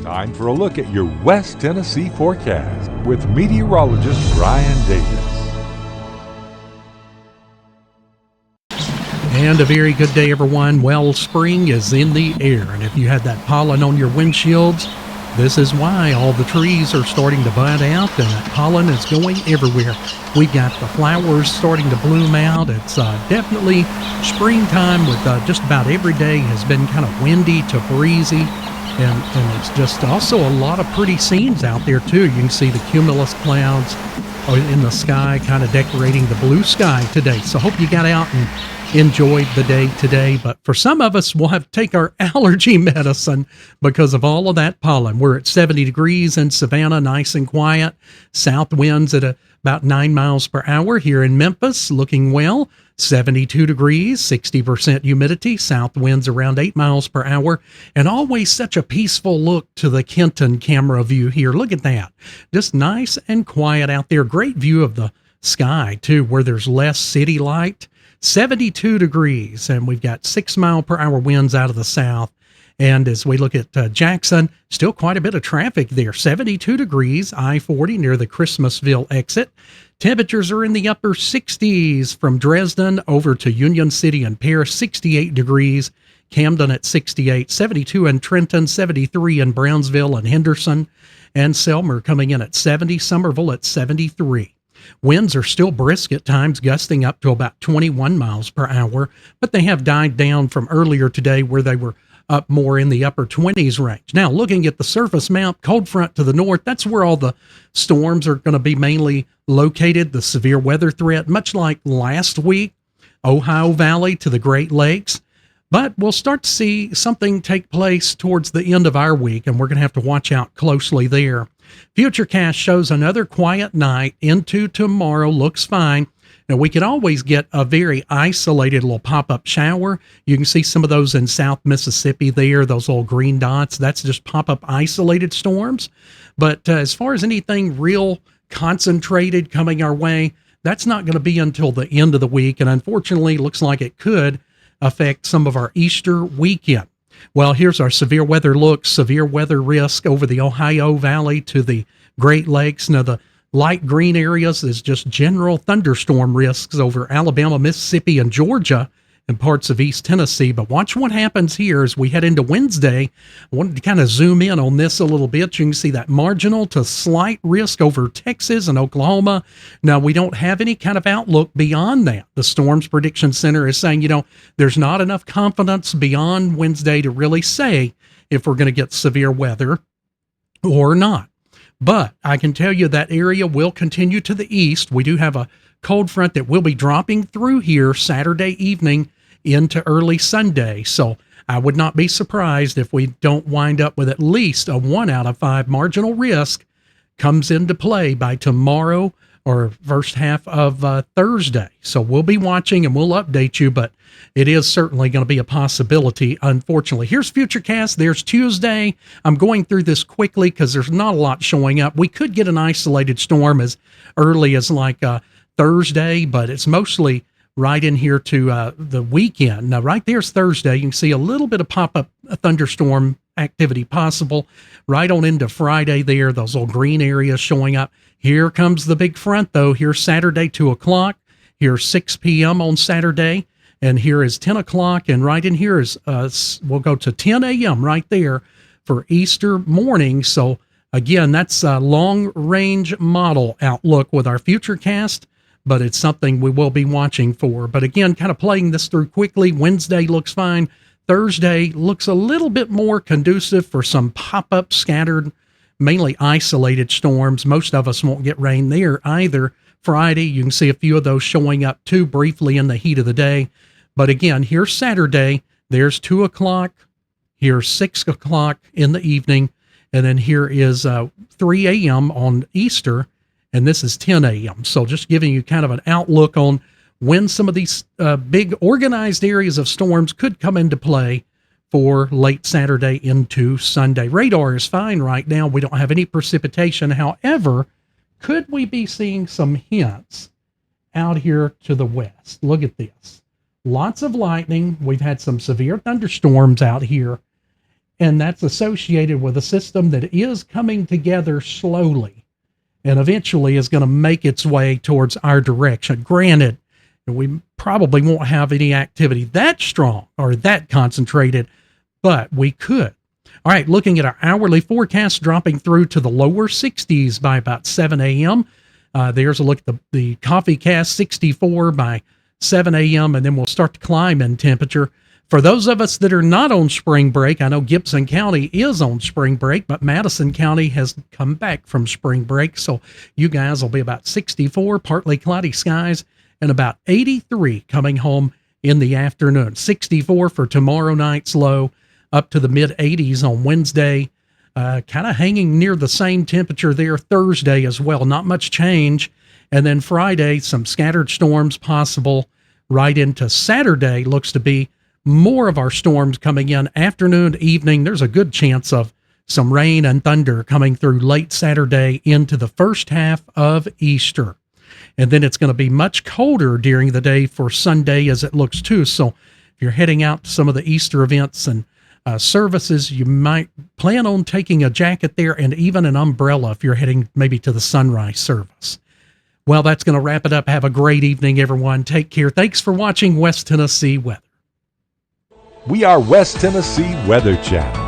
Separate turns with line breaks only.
Time for a look at your West Tennessee forecast with meteorologist Brian Davis.
And a very good day, everyone. Well, spring is in the air, and if you had that pollen on your windshields, this is why all the trees are starting to bud out, and that pollen is going everywhere. We've got the flowers starting to bloom out. It's definitely springtime with just about every day has been kind of windy to breezy, and it's just also a lot of pretty scenes out there, too. You can see the cumulus clouds in the sky kind of decorating the blue sky today. So hope you got out and enjoyed the day today. But for some of us, we'll have to take our allergy medicine because of all of that pollen. We're at 70 degrees in Savannah, nice and quiet. South winds at about 9 miles per hour. Here in Memphis, looking well. 72 degrees, 60% humidity, south winds around 8 miles per hour, and always such a peaceful look to the Kenton camera view here. Look at that. Just nice and quiet out there. Great view of the sky, too, where there's less city light. 72 degrees, and we've got 6 mile per hour winds out of the south. And as we look at Jackson, still quite a bit of traffic there. 72 degrees, I-40 near the Christmasville exit. Temperatures are in the upper 60s from Dresden over to Union City and Paris, 68 degrees. Camden at 68, 72 in Trenton, 73 in Brownsville and Henderson. And Selmer coming in at 70, Somerville at 73. Winds are still brisk at times, gusting up to about 21 miles per hour, but they have died down from earlier today where they were up more in the upper 20s range. Now, looking at the surface map, cold front to the north, that's where all the storms are going to be mainly located, the severe weather threat, much like last week, Ohio Valley to the Great Lakes. But we'll start to see something take place towards the end of our week, and we're going to have to watch out closely there. Futurecast shows another quiet night into tomorrow. Looks fine. Now, we could always get a very isolated little pop-up shower. You can see some of those in South Mississippi there, those little green dots. That's just pop-up isolated storms. But as far as anything real concentrated coming our way, that's not going to be until the end of the week. And unfortunately, looks like it could affect some of our Easter weekend. Well, here's our severe weather look. Severe weather risk over the Ohio Valley to the Great Lakes. Now, the light green areas is just general thunderstorm risks over Alabama, Mississippi, and Georgia and parts of East Tennessee. But watch what happens here as we head into Wednesday. I wanted to kind of zoom in on this a little bit. You can see that marginal to slight risk over Texas and Oklahoma. Now, we don't have any kind of outlook beyond that. The Storms Prediction Center is saying, there's not enough confidence beyond Wednesday to really say if we're going to get severe weather or not. But I can tell you that area will continue to the east. We do have a cold front that will be dropping through here Saturday evening into early Sunday. So I would not be surprised if we don't wind up with at least a 1 out of 5 marginal risk comes into play by tomorrow or first half of Thursday. So we'll be watching and we'll update you, but it is certainly going to be a possibility, unfortunately. Here's Futurecast. There's Tuesday. I'm going through this quickly because there's not a lot showing up. We could get an isolated storm as early as like Thursday, but it's mostly right in here to the weekend. Now, right there's Thursday. You can see a little bit of pop-up thunderstorm activity possible right on into Friday there. Those little green areas showing up. Here comes the big front, though. Here's Saturday, 2 o'clock. Here's 6 p.m. on Saturday. And here is 10 o'clock. And right in here is, we'll go to 10 a.m. right there for Easter morning. So, again, that's a long-range model outlook with our Futurecast, but it's something we will be watching for. But again, kind of playing this through quickly. Wednesday looks fine. Thursday looks a little bit more conducive for some pop-up scattered, mainly isolated storms. Most of us won't get rain there either. Friday, you can see a few of those showing up too briefly in the heat of the day. But again, here's Saturday. There's 2 o'clock. Here's 6 o'clock in the evening. And then here is 3 a.m. on Easter. And this is 10 a.m. So just giving you kind of an outlook on when some of these big organized areas of storms could come into play for late Saturday into Sunday. Radar is fine right now. We don't have any precipitation. However, could we be seeing some hints out here to the west? Look at this. Lots of lightning. We've had some severe thunderstorms out here. and that's associated with a system that is coming together slowly and eventually is going to make its way towards our direction. Granted, we probably won't have any activity that strong or that concentrated, but we could. All right, looking at our hourly forecast, dropping through to the lower 60s by about 7 a.m. There's a look at the coffee cast, 64 by 7 a.m., and then we'll start to climb in temperature. For those of us that are not on spring break, I know Gibson County is on spring break, but Madison County has come back from spring break, so you guys will be about 64, partly cloudy skies, and about 83 coming home in the afternoon. 64 for tomorrow night's low, up to the mid-80s on Wednesday, kind of hanging near the same temperature there Thursday as well. Not much change. And then Friday, some scattered storms possible right into Saturday. Looks to be more of our storms coming in afternoon, evening. There's a good chance of some rain and thunder coming through late Saturday into the first half of Easter. And then it's going to be much colder during the day for Sunday as it looks too. So if you're heading out to some of the Easter events and services, you might plan on taking a jacket there and even an umbrella if you're heading maybe to the sunrise service. Well, that's going to wrap it up. Have a great evening, everyone. Take care. Thanks for watching West Tennessee Weather.
We are West Tennessee Weather Channel.